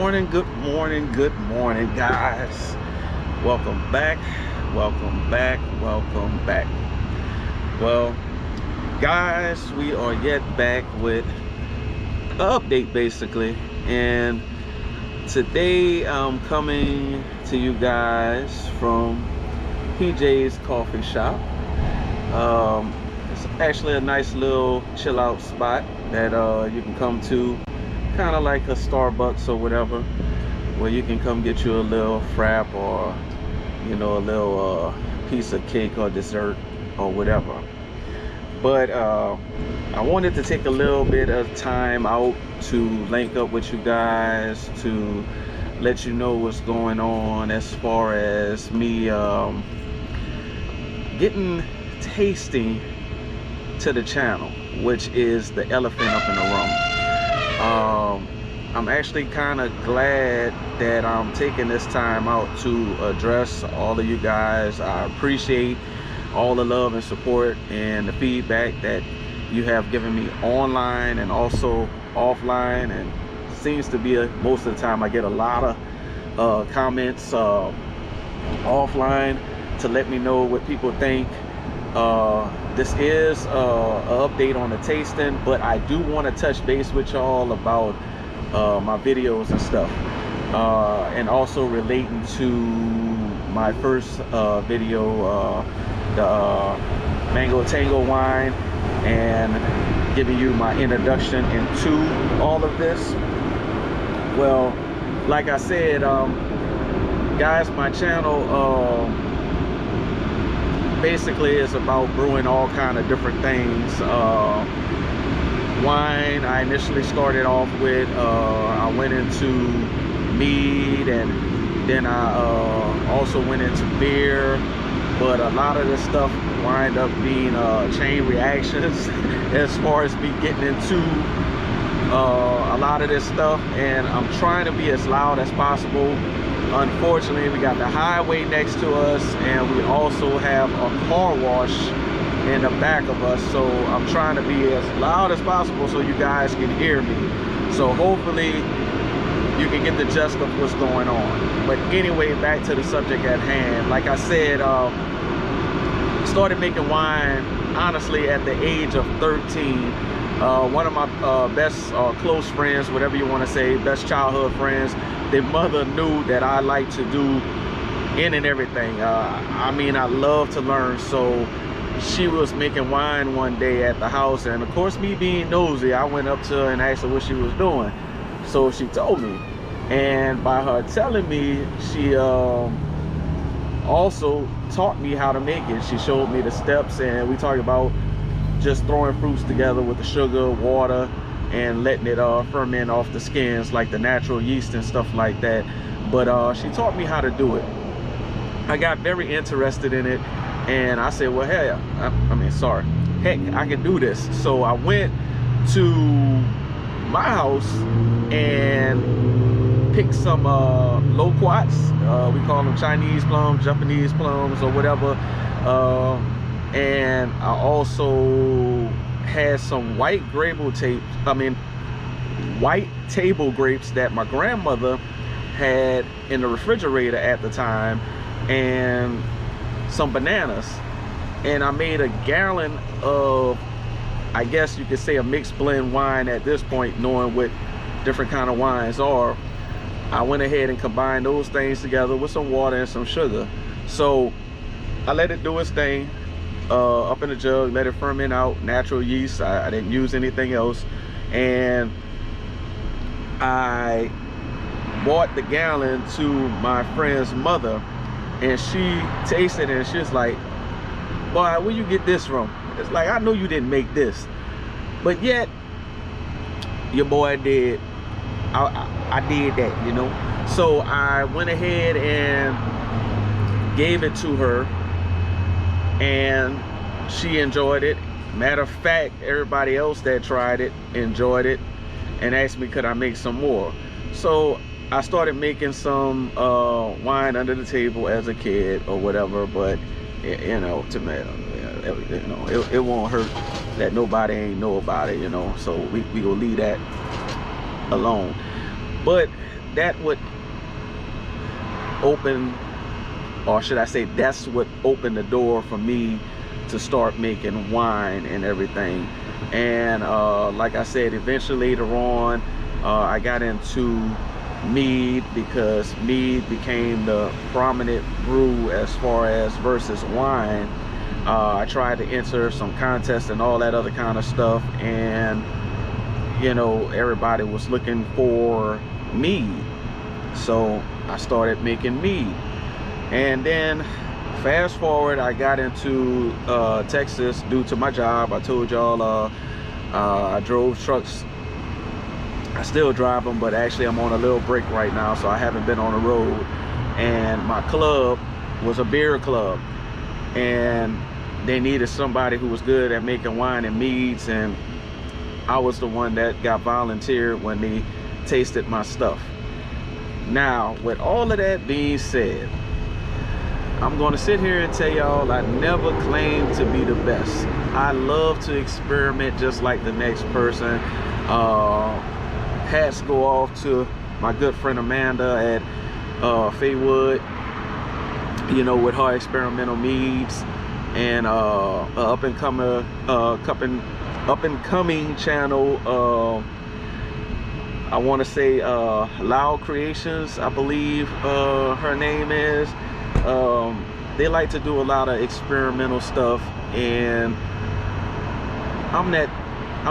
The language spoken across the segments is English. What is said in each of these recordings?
good morning, guys. Welcome back, welcome back, welcome back. Well, guys, we are yet back with an update basically, and today I'm coming to you guys from PJ's Coffee Shop. It's actually a nice little chill out spot that you can come to, kind of like a Starbucks or whatever, where you can come get you a little frap or a little piece of cake or dessert or whatever. But I wanted to take a little bit of time out to link up with you guys to let you know what's going on as far as me getting tasting to the channel, which is the elephant up in the room. I'm actually kind of glad that I'm taking this time out to address all of you guys. I appreciate all the love and support and the feedback that you have given me online and also offline, and seems to be most of the time I get a lot of comments offline to let me know what people think. This is an update on the tasting, but I do want to touch base with y'all about my videos and stuff, and also relating to my first video, the Mango Tango wine, and giving you my introduction into all of this. Well, like I said, guys, my channel basically is about brewing all kind of different things. Wine, I initially started off with, I went into mead, and then I also went into beer, but a lot of this stuff wind up being chain reactions as far as me getting into a lot of this stuff, and I'm trying to be as loud as possible. Unfortunately, we got the highway next to us, and we also have a car wash in the back of us, so I'm trying to be as loud as possible so you guys can hear me. So hopefully you can get the gist of what's going on. But anyway, back to the subject at hand. Like I said, started making wine honestly at the age of 13. One of my best close friends, whatever you want to say, best childhood friends, their mother knew that I like to do in and everything. I mean, I love to learn, so she was making wine one day at the house, and of course, me being nosy, I went up to her and asked her what she was doing. So she told me, and by her telling me, she also taught me how to make it. She showed me the steps, and we talked about just throwing fruits together with the sugar, water, and letting it ferment off the skins like the natural yeast and stuff like that. But she taught me how to do it. I got very interested in it, and I said, well, heck, I can do this. So I went to my house and picked some loquats. We call them Chinese plums, Japanese plums, or whatever. And I also had some white table grapes that my grandmother had in the refrigerator at the time, and some bananas. And I made a gallon of, I guess you could say, a mixed blend wine at this point, knowing what different kind of wines are. I went ahead and combined those things together with some water and some sugar. So I let it do its thing up in the jug, let it ferment out, natural yeast. I didn't use anything else, and I bought the gallon to my friend's mother, and she tasted it, and she was like, boy, where you get this from? It's like, I know you didn't make this, but yet your boy did. I did that, you know. So I went ahead and gave it to her, and she enjoyed it. Matter of fact, everybody else that tried it enjoyed it and asked me could I make some more. So I started making some wine under the table as a kid or whatever, but you know, to me, it won't hurt that nobody ain't know about it, you know. So we gonna leave that alone. But that would open, or should I say, that's what opened the door for me to start making wine and everything. And like I said, eventually later on, I got into mead, because mead became the prominent brew as far as versus wine. I tried to enter some contests and all that other kind of stuff, and you know, everybody was looking for mead, so I started making mead. And then fast forward, I got into Texas due to my job. I told y'all I drove trucks. I still drive them, but actually I'm on a little break right now, so I haven't been on the road. And my club was a beer club, and they needed somebody who was good at making wine and meads, and I was the one that got volunteered when they tasted my stuff. Now, with all of that being said, I'm going to sit here and tell y'all I never claimed to be the best. I love to experiment just like the next person. Hats go off to my good friend Amanda at Faywood, you know, with her experimental meads, and up and coming channel. I want to say Loud Creations, I believe her name is. They like to do a lot of experimental stuff, and I'm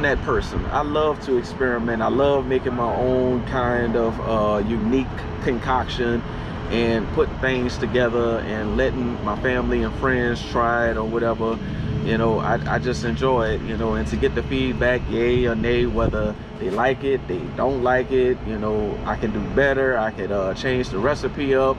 that person. I love to experiment. I love making my own kind of unique concoction and put things together and letting my family and friends try it or whatever. You know, I just enjoy it, you know, and to get the feedback, yay or nay, whether they like it, they don't like it, you know, I can do better, I could change the recipe up,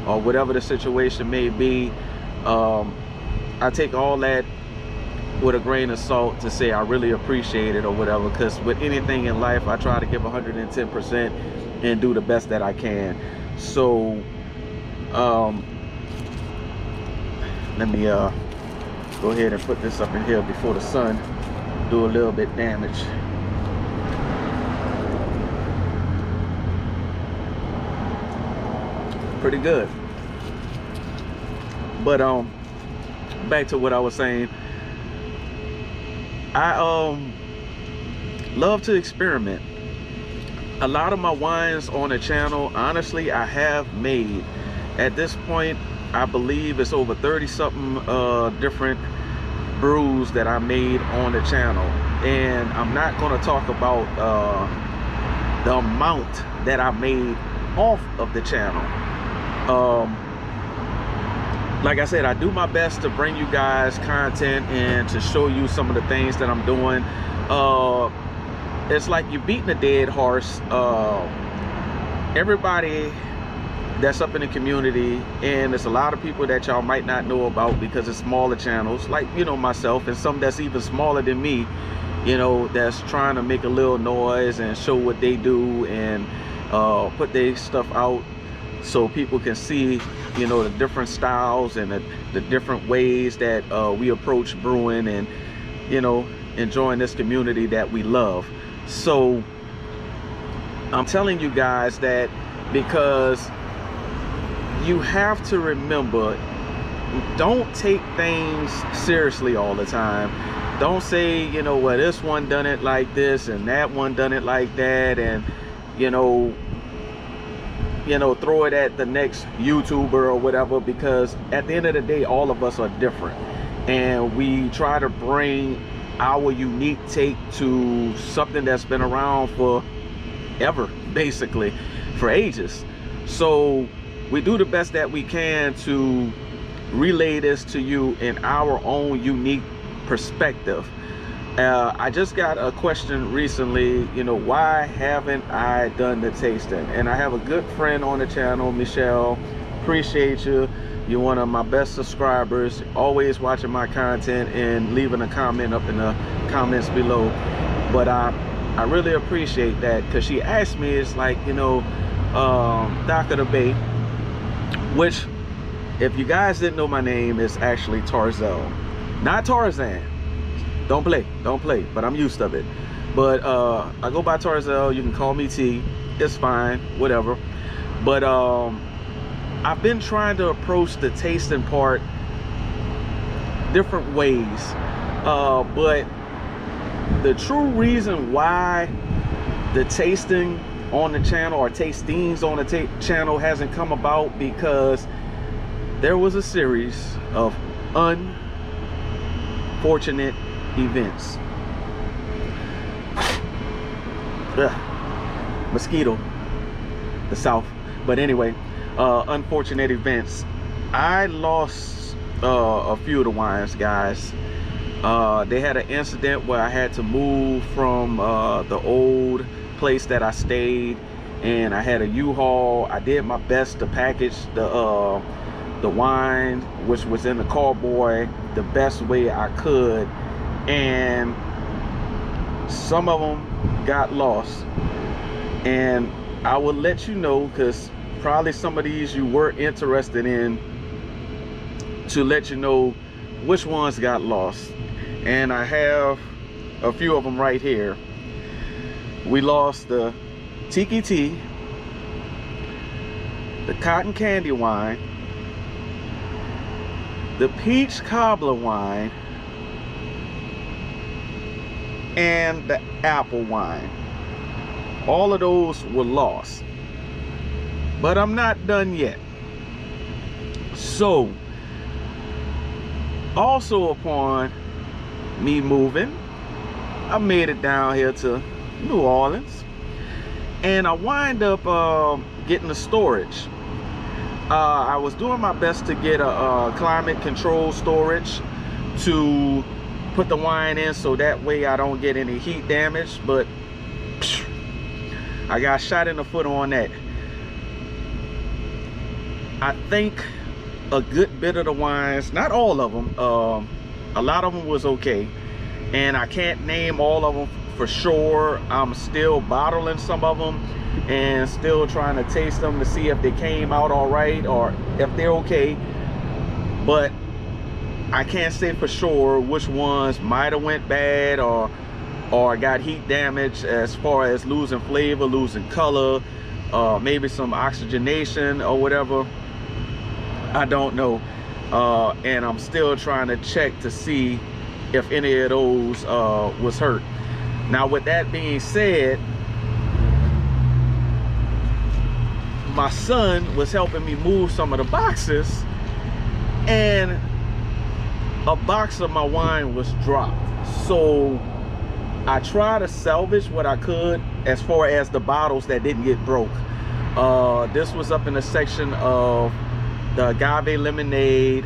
or whatever the situation may be. I take all that with a grain of salt to say I really appreciate it or whatever, because with anything in life, I try to give 110% and do the best that I can. So let me go ahead and put this up in here before the sun do a little bit damage. Pretty good. But back to what I was saying. I love to experiment. A lot of my wines on the channel, honestly, I have made. At this point, I believe it's over 30 something different brews that I made on the channel, and I'm not going to talk about the amount that I made off of the channel. Like I said, I do my best to bring you guys content and to show you some of the things that I'm doing. It's like you're beating a dead horse. Everybody that's up in the community, and there's a lot of people that y'all might not know about because it's smaller channels, like, you know, myself, and some that's even smaller than me, you know, that's trying to make a little noise and show what they do and put their stuff out so people can see, you know, the different styles and the different ways that we approach brewing, and, you know, enjoying this community that we love. So I'm telling you guys that because you have to remember, don't take things seriously all the time. Don't say, you know, well, this one done it like this and that one done it like that, and you know, throw it at the next YouTuber or whatever, because at the end of the day, all of us are different, and we try to bring our unique take to something that's been around for ever, basically for ages. So we do the best that we can to relay this to you in our own unique perspective. I just got a question recently, you know, why haven't I done the tasting? And I have a good friend on the channel, Michelle. Appreciate you. You're one of my best subscribers, always watching my content and leaving a comment up in the comments below. But I really appreciate that, because she asked me, it's like, you know, Doc of the Bay, which, if you guys didn't know, my name is actually Tarzell, not Tarzan. Don't play, but I'm used to it. But I go by Tarzell. You can call me T. it's fine, whatever. But I've been trying to approach the tasting part different ways, but the true reason why the tasting on the channel, or tastings on the channel, hasn't come about, because there was a series of unfortunate events. Ugh. Mosquito, the South. But anyway, unfortunate events. I lost a few of the wines, guys. They had an incident where I had to move from the old place that I stayed, and I had a U-Haul. I did my best to package the wine, which was in the carboy, the best way I could, and some of them got lost. And I will let you know, because probably some of these you were interested in, to let you know which ones got lost. And I have a few of them right here. We lost the Tiki Tea, the Cotton Candy wine, the Peach Cobbler wine, and the Apple wine. All of those were lost. But I'm not done yet. So, also upon me moving, I made it down here to New Orleans, and I wind up getting a storage. I was doing my best to get a climate control storage to put the wine in, so that way I don't get any heat damage, but I got shot in the foot on that. I think a good bit of the wines, not all of them, a lot of them was okay, and I can't name all of them for sure. I'm still bottling some of them and still trying to taste them to see if they came out all right or if they're okay, but I can't say for sure which ones might have went bad or got heat damage, as far as losing flavor, losing color, maybe some oxygenation or whatever. I don't know, and I'm still trying to check to see if any of those was hurt. Now, with that being said, my son was helping me move some of the boxes, and a box of my wine was dropped. So I tried to salvage what I could as far as the bottles that didn't get broke. This was up in the section of the agave lemonade,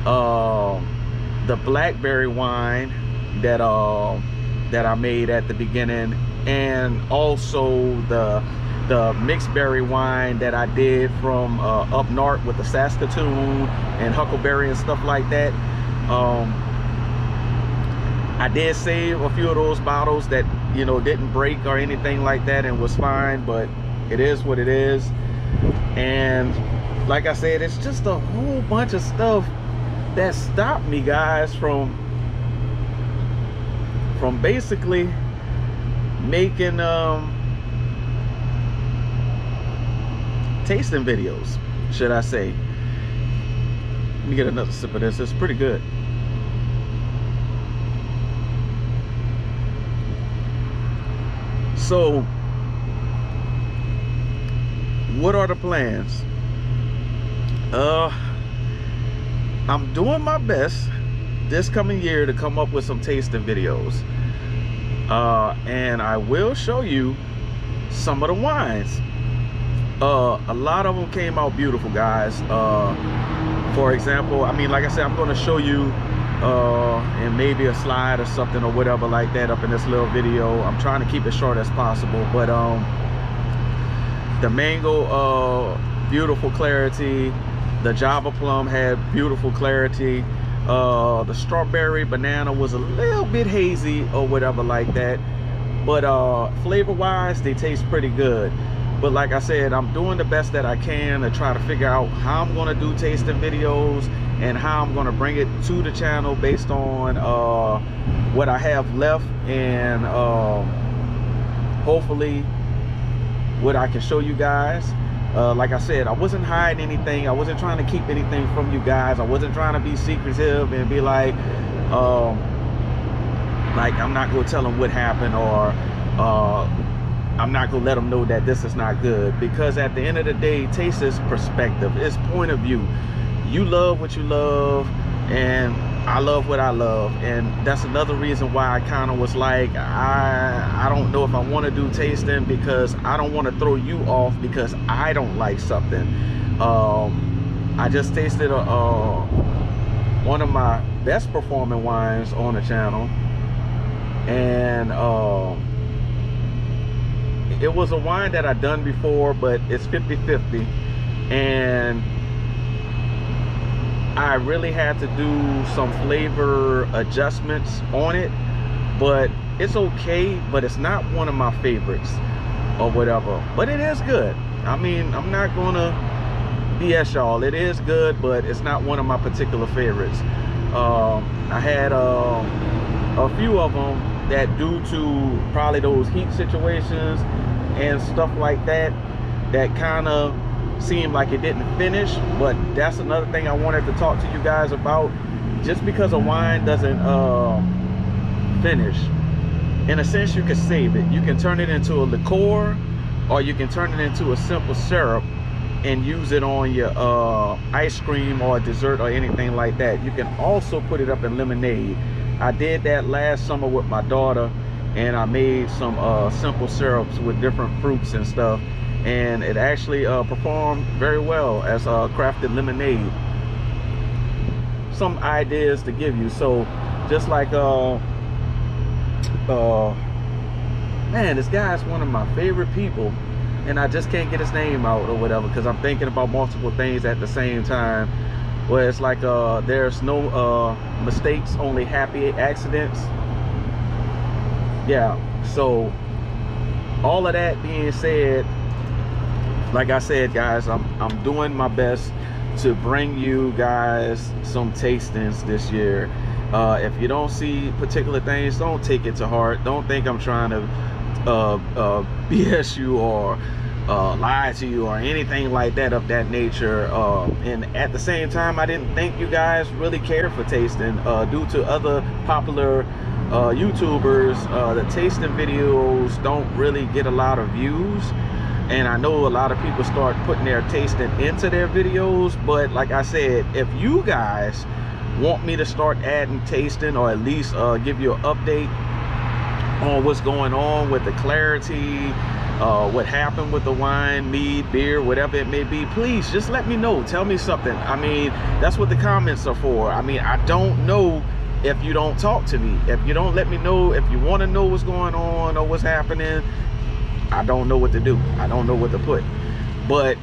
the blackberry wine that I made at the beginning, and also the mixed berry wine that I did from up north with the Saskatoon and Huckleberry and stuff like that. I did save a few of those bottles that, you know, didn't break or anything like that, and was fine, but it is what it is. And like I said, it's just a whole bunch of stuff that stopped me, guys, from basically making tasting videos, should I say. Let me get another sip of this. It's pretty good. So, what are the plans? I'm doing my best this coming year to come up with some tasting videos, and I will show you some of the wines. A lot of them came out beautiful, guys. For example, I mean, like I said, I'm going to show you and maybe a slide or something or whatever like that up in this little video. I'm trying to keep it short as possible, but the mango, beautiful clarity. The Java plum had beautiful clarity. The strawberry banana was a little bit hazy or whatever like that, but flavor wise they taste pretty good. But like I said, I'm doing the best that I can to try to figure out how I'm going to do tasting videos and how I'm going to bring it to the channel based on what I have left, and hopefully what I can show you guys. Like I said, I wasn't hiding anything. I wasn't trying to keep anything from you guys. I wasn't trying to be secretive and be like I'm not gonna tell them what happened, or I'm not gonna let them know that this is not good, because at the end of the day, taste is perspective, it's point of view. You love what you love, and I love what I love, and that's another reason why I kind of was like, I don't know if I want to do tasting, because I don't want to throw you off because I don't like something. I just tasted one of my best performing wines on the channel, and it was a wine that I've done before, but it's 50-50, and I really had to do some flavor adjustments on it, but it's okay. But it's not one of my favorites or whatever, but it is good. I mean, I'm not gonna BS y'all, it is good, but it's not one of my particular favorites. I had a few of them that, due to probably those heat situations and stuff like that, that kind of seemed like it didn't finish. But that's another thing I wanted to talk to you guys about. Just because a wine doesn't finish, in a sense, you can save it. You can turn it into a liqueur, or you can turn it into a simple syrup and use it on your ice cream or dessert or anything like that. You can also put it up in lemonade. I did that last summer with my daughter, and I made some simple syrups with different fruits and stuff, and it actually performed very well as crafted lemonade. Some ideas to give you. So just like man, this guy's one of my favorite people, and I just can't get his name out or whatever, because I'm thinking about multiple things at the same time, where it's like there's no mistakes, only happy accidents. Yeah, so all of that being said, like I said, guys, I'm doing my best to bring you guys some tastings this year. If you don't see particular things, don't take it to heart. Don't think I'm trying to BS you or lie to you or anything like that of that nature. And at the same time, I didn't think you guys really care for tasting due to other popular YouTubers. The tasting videos don't really get a lot of views, and I know a lot of people start putting their tasting into their videos. But like I said, if you guys want me to start adding tasting, or at least give you an update on what's going on with the clarity, what happened with the wine, mead, beer, whatever it may be, please just let me know. Tell me something. I mean, that's what the comments are for. I mean, I don't know if you don't talk to me, if you don't let me know, if you want to know what's going on or what's happening. I don't know what to do. I don't know what to put. But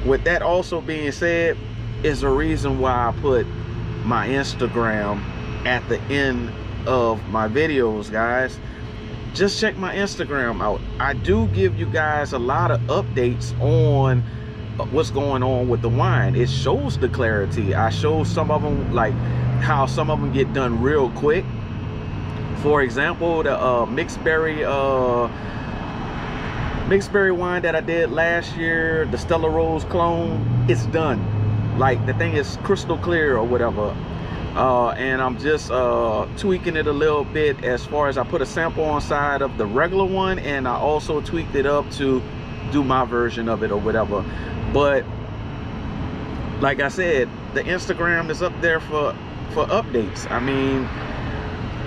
with that also being said, is a reason why I put my Instagram at the end of my videos, guys. Just check my Instagram out. I do give you guys a lot of updates on what's going on with the wine. It shows the clarity. I show some of them, like how some of them get done real quick. For example, the mixed berry wine that I did last year, the Stella Rose clone, it's done. Like, the thing is crystal clear or whatever. And I'm just tweaking it a little bit, as far as I put a sample on side of the regular one, and I also tweaked it up to do my version of it or whatever. But like I said, the Instagram is up there for updates. I mean,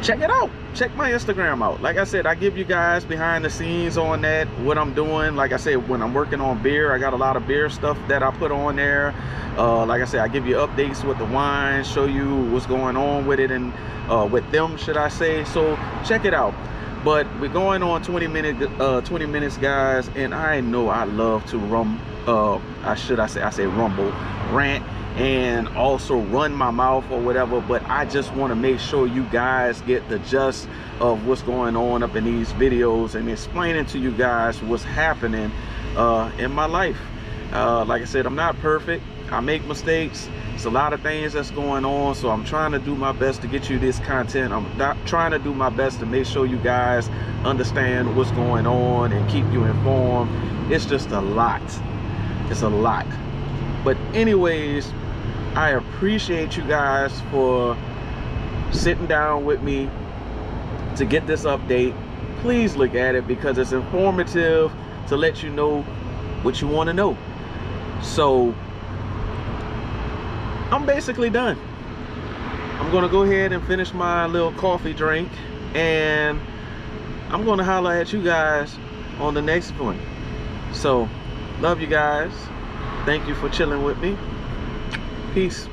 check it out. Check my Instagram out. Like I said, I give you guys behind the scenes on that, what I'm doing. Like I said, when I'm working on beer, I got a lot of beer stuff that I put on there. Like I said, I give you updates with the wine, show you what's going on with it, and with them, should I say. So check it out. But we're going on 20 minutes, guys, and I know I love to rumble, rant, and also run my mouth or whatever, but I just want to make sure you guys get the gist of what's going on up in these videos, and explaining to you guys what's happening in my life. Like I said, I'm not perfect. I make mistakes, It's a lot of things that's going on, so I'm trying to do my best to get you this content. I'm not trying to do my best to make sure you guys understand what's going on and keep you informed. It's just a lot. It's a lot. But anyways, I appreciate you guys for sitting down with me to get this update. Please look at it because it's informative to let you know what you want to know. So I'm basically done. I'm gonna go ahead and finish my little coffee drink, and I'm gonna holler at you guys on the next one. So love you guys. Thank you for chilling with me. Peace.